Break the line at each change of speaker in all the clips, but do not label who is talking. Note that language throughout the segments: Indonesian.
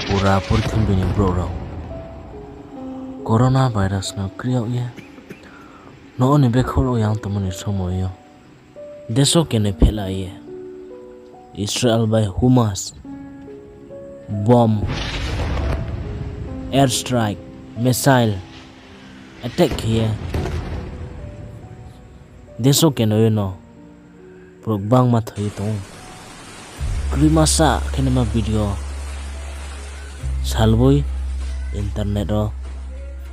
pura purthim bini bro rao corona virus no kriya ye no ni be khoro yang tamani somoyo deso kene phela ye Israel by Hamas bomb airstrike missile attack here deso kene no progbang ma thai to krimasa kene ma video salboi internet ro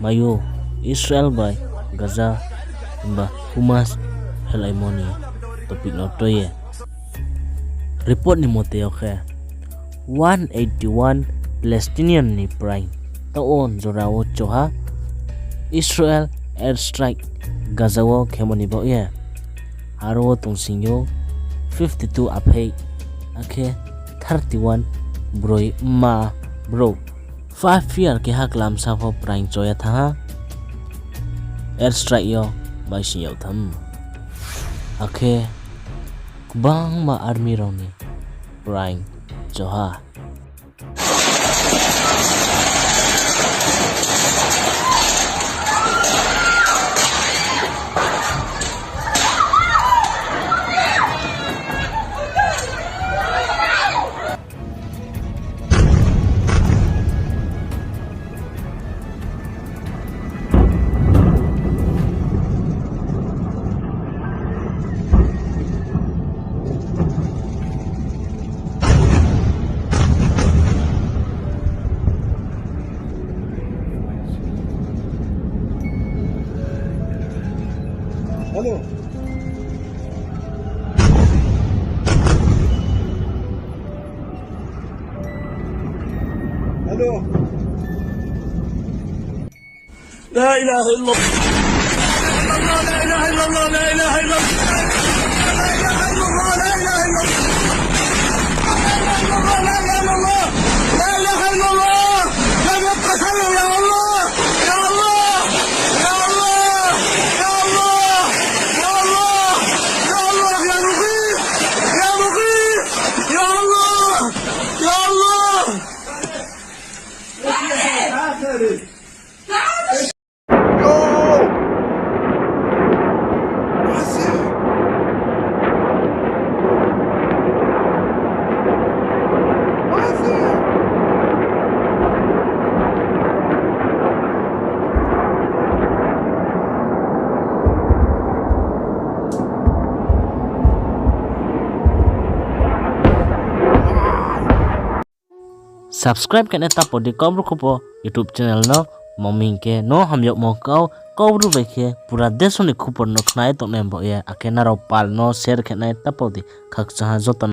mayo Israel by Gaza ba Hamas helai moni topik no to ye report ni mote okay 181 Palestinian ni prime to on zorawo choha Israel airstrike Gaza wo khemoni bo ye haro tungsingyo 52 aphei ake 31 broi ma bro 5 year ke haklam safo prime choya tha airstrike yo by siyaw tham ake bang ma army roni prime choha
Hello. Hello. لا إله إلا الله. لا إله إلا الله. لا إله إلا الله. لا إله إلا الله. لا إله إلا الله. لا إله إلا الله. لا إله إلا الله. لا يبقى شيء يا الله. يا الله. يا الله. يا الله. يا الله. يا الله يا مغيث. يا مغيث. يا الله. يا الله.
subscribe ke neta podi komru kupo YouTube channel no moming ke no hamyok mo kau ru ke pura deso ni kupor no khnai to nembo ye akena ro pal no share ke nai tapodi khak chaha joton